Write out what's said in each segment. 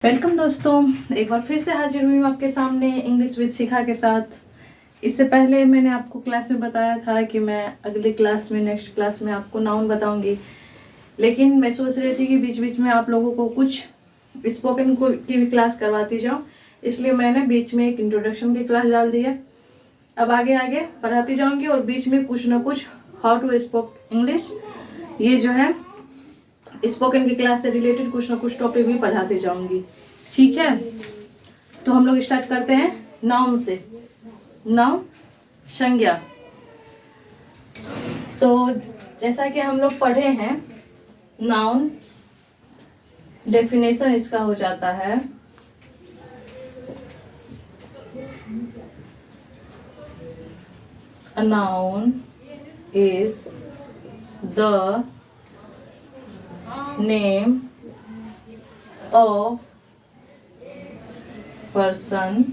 Welcome दोस्तों, एक बार फिर से हाजिर हुई हूँ आपके सामने इंग्लिश विद शिखा के साथ। इससे पहले मैंने आपको क्लास में बताया था कि मैं अगले क्लास में नेक्स्ट क्लास में आपको नाउन बताऊंगी, लेकिन मैं सोच रही थी कि बीच बीच में आप लोगों को कुछ स्पोकन की भी क्लास करवाती जाऊँ, इसलिए मैंने बीच में एक इंट्रोडक्शन की क्लास डाल दी है। अब आगे आगे पढ़ाती जाऊँगी और बीच में कुछ ना कुछ हाउ टू स्पोक इंग्लिश, ये जो है स्पोकन की क्लास से रिलेटेड कुछ ना कुछ टॉपिक भी पढ़ाते जाऊंगी। ठीक है, तो हम लोग स्टार्ट करते हैं नाउन से। नाउन संज्ञा। तो जैसा कि हम लोग पढ़े हैं, नाउन डेफिनेशन इसका हो जाता है a noun is the name of person,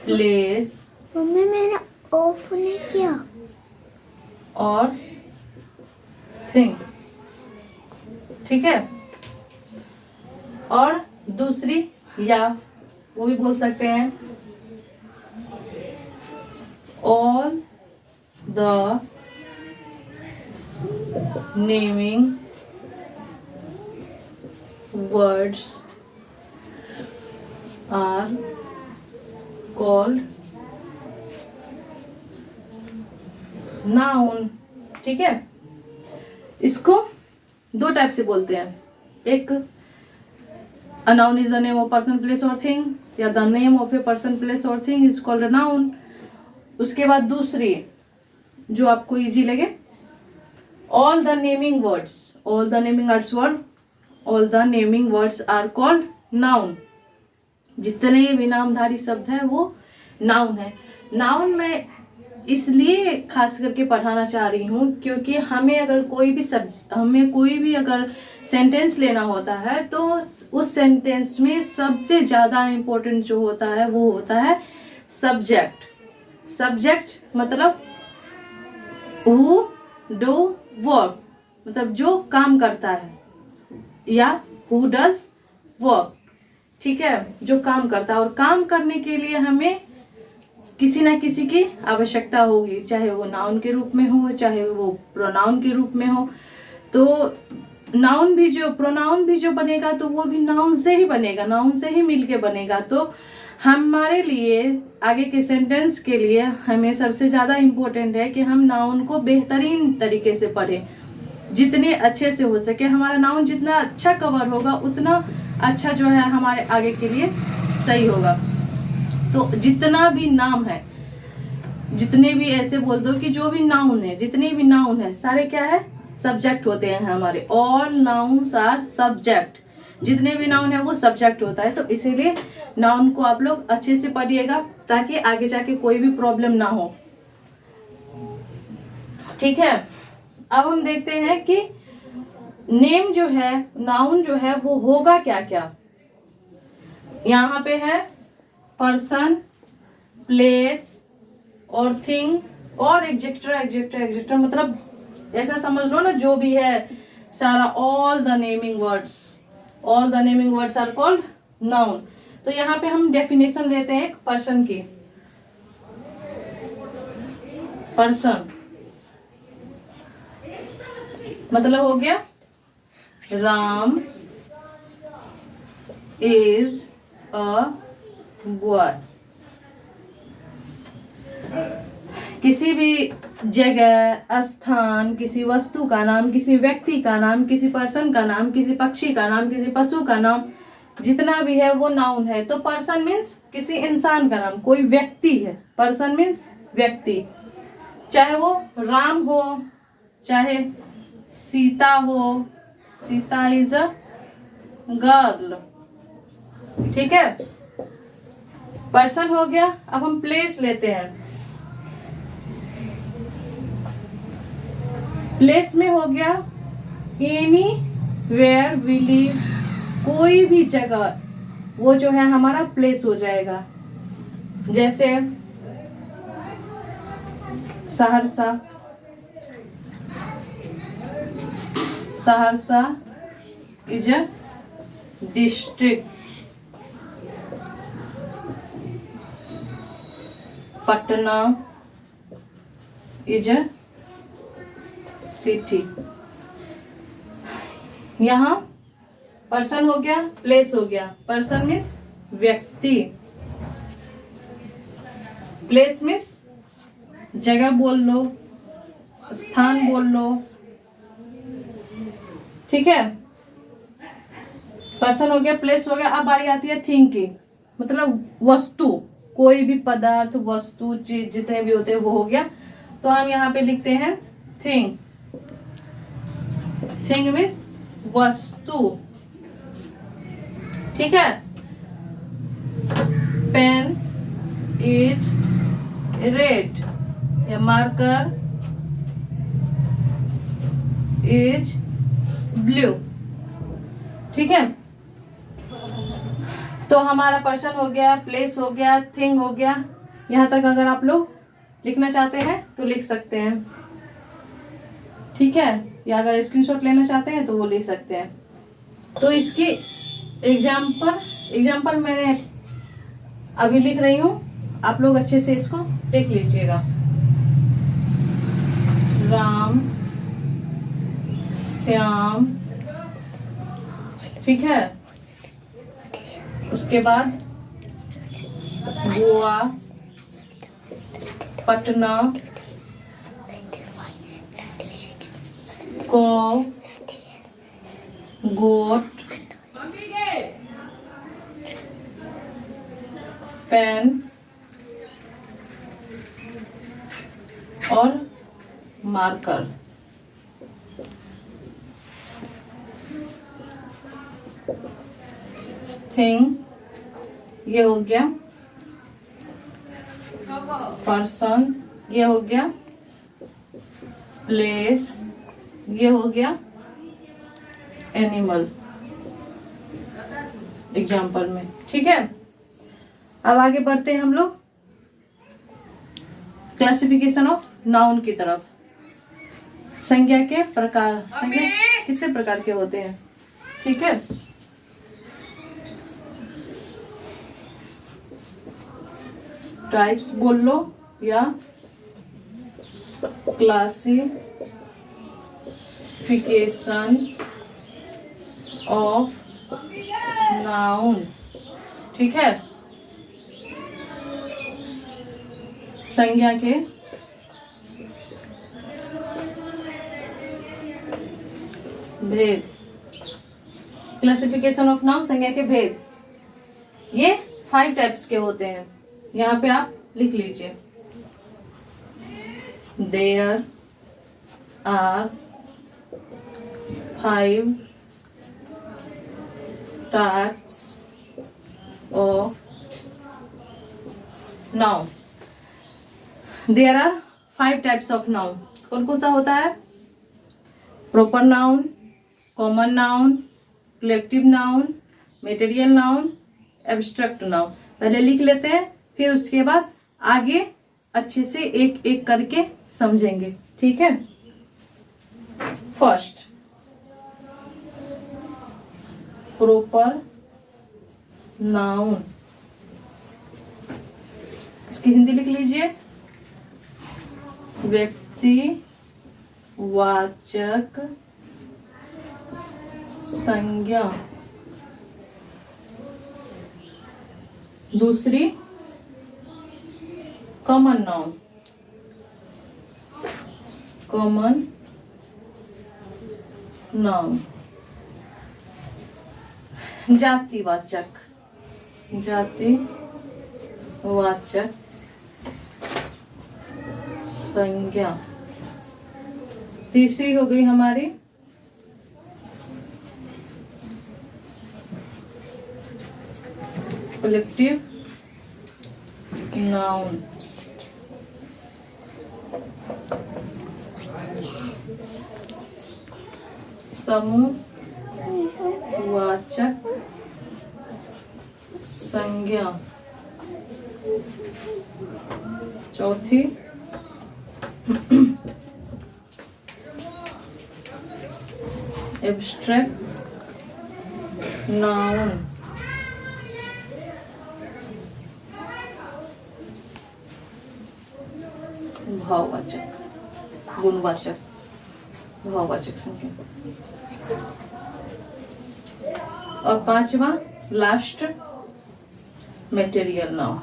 place mummy मैंने ऑफ नहीं किया। और थिंग। ठीक है, और दूसरी या वो भी बोल सकते हैं all the naming words are called noun। ठीक है, इसको दो टाइप से बोलते हैं। एक a noun is the name of person, place or thing, या the name of a person, place or thing is called a noun। उसके बाद दूसरी जो आपको इजी लगे, all the naming words, all the naming words are called noun। जितने भी नामधारी शब्द है वो नाउन है। नाउन मैं इसलिए खास करके पढ़ाना चाह रही हूँ क्योंकि हमें कोई भी अगर सेंटेंस लेना होता है तो उस सेंटेंस में सबसे ज़्यादा इम्पोर्टेंट जो होता है वो होता है सब्जेक्ट। सब्जेक्ट मतलब हु डू वर्क, मतलब जो काम करता है, या हु डज वर्क। ठीक है, जो काम करता है, और काम करने के लिए हमें किसी ना किसी की आवश्यकता होगी, चाहे वो नाउन के रूप में हो चाहे वो प्रोनाउन के रूप में हो। तो प्रोनाउन भी जो बनेगा तो वो भी नाउन से ही बनेगा, नाउन से ही मिलके बनेगा। तो हमारे लिए आगे के सेंटेंस के लिए हमें सबसे ज़्यादा इम्पोर्टेंट है कि हम नाउन को बेहतरीन तरीके से पढ़ें, जितने अच्छे से हो सके। हमारा नाउन जितना अच्छा कवर होगा उतना अच्छा जो है हमारे आगे के लिए सही होगा। तो जितना भी नाम है, जितने भी ऐसे बोल दो कि जो भी नाउन है, जितने भी नाउन है सारे क्या है, सब्जेक्ट होते हैं हमारे। All nouns are subject. जितने भी नाउन है वो सब्जेक्ट होता है। तो इसीलिए नाउन को आप लोग अच्छे से पढ़िएगा ताकि आगे जाके कोई भी प्रॉब्लम ना हो। ठीक है, अब हम देखते हैं कि नेम जो है, नाउन जो है वो होगा क्या क्या। यहाँ पे है पर्सन, प्लेस और थिंग और एग्जेक्ट्रा मतलब ऐसा समझ लो ना, जो भी है सारा, all the naming words are called noun. तो यहाँ पे हम डेफिनेशन लेते हैं एक पर्सन की। पर्सन मतलब हो गया राम इज अ बॉय। किसी भी जगह, स्थान, किसी वस्तु का नाम, किसी व्यक्ति का नाम, किसी पर्सन का नाम, किसी पक्षी का नाम, किसी पशु का नाम, जितना भी है वो नाउन है। तो पर्सन मीन्स किसी इंसान का नाम, कोई व्यक्ति है। पर्सन मीन्स व्यक्ति, चाहे वो राम हो चाहे सीता हो। Sita is a girl. ठीक है, पर्सन हो गया। अब हम प्लेस लेते हैं। प्लेस में हो गया एनी वेयर वी लिव, कोई भी जगह, वो जो है हमारा प्लेस हो जाएगा। जैसे Saharsa, Saharsa is a district, Patna is a city. यहाँ पर्सन हो गया, प्लेस हो गया। पर्सन मीन्स व्यक्ति, प्लेस मीन्स जगह बोल लो, स्थान बोल लो, ठीक है। पर्सन हो गया, प्लेस हो गया। अब बारी आती है थिंग की, मतलब वस्तु, कोई भी पदार्थ, वस्तु, चीज जितने भी होते हैं वो हो गया। तो हम यहाँ पे लिखते हैं थिंग। थिंग मीन्स वस्तु, ठीक है। पेन इज रेड, या मार्कर इज ब्लू, ठीक है। तो हमारा पर्सन हो गया, प्लेस हो गया, थिंग हो गया। यहाँ तक अगर आप लोग लिखना चाहते हैं तो लिख सकते हैं, ठीक है। या अगर स्क्रीनशॉट लेना चाहते हैं तो वो ले सकते हैं। तो इसकी एग्जाम्पल मैंने अभी लिख रही हूँ, आप लोग अच्छे से इसको देख लीजिएगा। राम, श्याम, ठीक है। उसके बाद गोवा, पटना, को, गोट, पेन और मार्कर। थिंग ये हो गया, पर्सन ये हो गया, प्लेस ये हो गया, एनिमल एग्जाम्पल में, ठीक है। अब आगे बढ़ते हैं हम लोग क्लासिफिकेशन ऑफ नाउन की तरफ। संज्ञा के प्रकार, संज्ञा कितने प्रकार के होते हैं, ठीक है। टाइप्स बोल लो या क्लासिफिकेशन ऑफ नाउन, ठीक है। संज्ञा के भेद, क्लासिफिकेशन ऑफ नाउन, संज्ञा के भेद, ये 5 टाइप्स के होते हैं। यहाँ पे आप लिख लीजिए। There are 5 types of noun. There are 5 types of noun. कौन कौन सा होता है? Proper noun, common noun, collective noun, material noun, abstract noun. पहले लिख लेते हैं, फिर उसके बाद आगे अच्छे से एक एक करके समझेंगे, ठीक है। फर्स्ट, प्रॉपर नाउन, इसकी हिंदी लिख लीजिए। व्यक्ति वाचक संज्ञा। दूसरी, कॉमन नाउन, कॉमन नाउन। जातिवाचक, जातिवाचक संज्ञा। तीसरी हो गई हमारी कलेक्टिव नाउन। समूहवाचक संज्ञा। चौथी एब्स्ट्रैक्ट नाउन, भाववाचक, गुणवाचक, भाववाचक संज्ञा। और पांचवा लास्ट मटेरियल नाउन।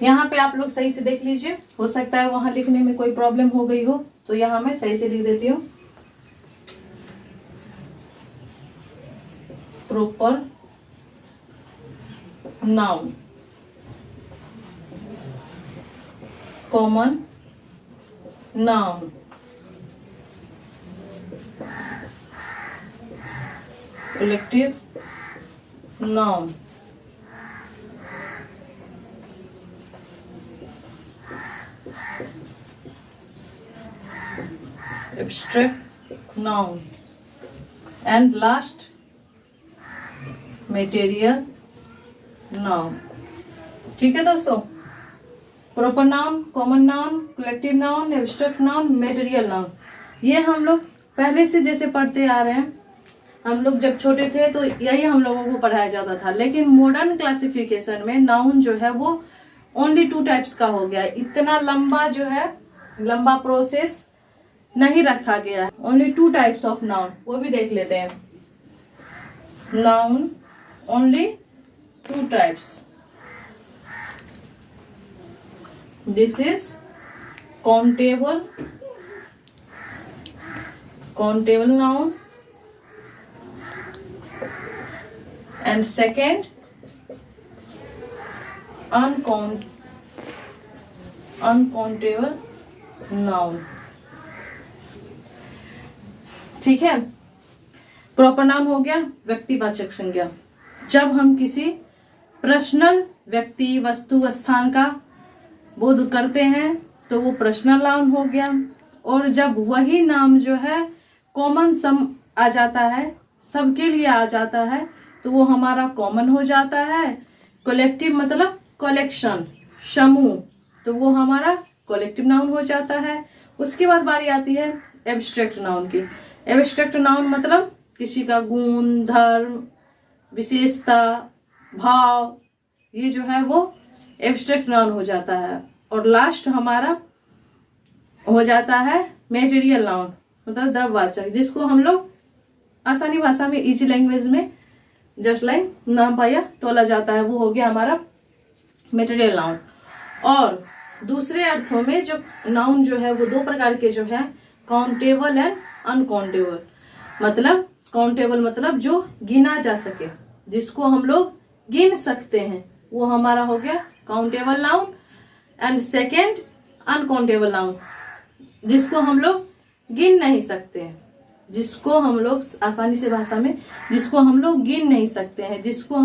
यहाँ पे आप लोग सही से देख लीजिए, हो सकता है वहां लिखने में कोई प्रॉब्लम हो गई हो, तो यहाँ मैं सही से लिख देती हूँ। Proper noun, common noun, collective noun, abstract noun, and last material noun। ठीक है दोस्तों, proper noun, common noun, collective noun, abstract noun, material noun, ये हम लोग पहले से जैसे पढ़ते आ रहे हैं। हम लोग जब छोटे थे तो यही हम लोगों को पढ़ाया जाता था, लेकिन मॉडर्न क्लासिफिकेशन में नाउन जो है वो ओनली 2 टाइप्स का हो गया। इतना लंबा जो है लंबा प्रोसेस नहीं रखा गया है। ओनली 2 टाइप्स ऑफ नाउन, वो भी देख लेते हैं। Noun only 2 types. This is countable noun, and second uncountable noun. ठीक है, प्रॉपर नाउन हो गया व्यक्तिवाचक संज्ञा। जब हम किसी पर्सनल व्यक्ति, वस्तु, स्थान का बोध करते हैं तो वो पर्सनल नाउन हो गया। और जब वही नाम जो है कॉमन सम आ जाता है, सबके लिए आ जाता है, तो वो हमारा कॉमन हो जाता है। कलेक्टिव मतलब कलेक्शन, समूह, तो वो हमारा कलेक्टिव नाउन हो जाता है। उसके बाद बारी आती है एब्स्ट्रैक्ट नाउन की। एब्स्ट्रैक्ट नाउन मतलब किसी का गुण, धर्म, विशेषता, भाव, ये जो है वो एब्स्ट्रैक्ट नाउन हो जाता है। और लास्ट हमारा हो जाता है मटेरियल नाउन, मतलब द्रव्यवाचक, जिसको हम लोग आसानी भाषा में, इजी लैंग्वेज में जस्ट लाइक नाम पाया तोला जाता है, वो हो गया हमारा मटेरियल नाउन। और दूसरे अर्थों में जो नाउन जो है वो 2 प्रकार के जो है, काउंटेबल एंड अनकाउंटेबल। मतलब काउंटेबल मतलब जो गिना जा सके, जिसको हम लोग गिन सकते हैं, वो हमारा हो गया countable noun. And second uncountable noun, जिसको हम लोग गिन नहीं सकते हैं, जिसको हम लोग आसानी से भाषा में, जिसको हम लोग गिन नहीं सकते हैं, जिसको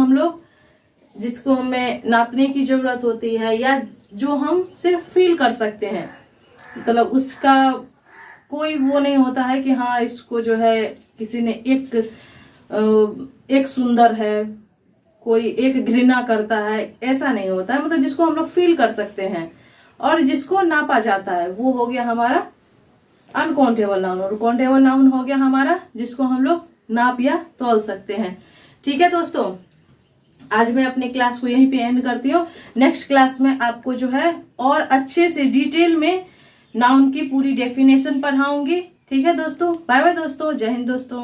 हमें नापने की जरूरत होती है, या जो हम सिर्फ फील कर सकते हैं। मतलब उसका कोई वो नहीं होता है कि हाँ इसको जो है किसी ने एक सुंदर है, कोई एक घृणा करता है, ऐसा नहीं होता है। मतलब जिसको हम लोग फील कर सकते हैं और जिसको नापा जाता है, वो हो गया हमारा अनकाउंटेबल नाउन। और काउंटेबल नाउन हो गया हमारा जिसको हम लोग नाप या तौल सकते हैं। ठीक है दोस्तों, आज मैं अपनी क्लास को यहीं पे एंड करती हूँ। नेक्स्ट क्लास में आपको जो है और अच्छे से डिटेल में नाउन की पूरी डेफिनेशन पढ़ाऊंगी। ठीक है दोस्तों, बाय बाय दोस्तों, जय हिंद दोस्तों।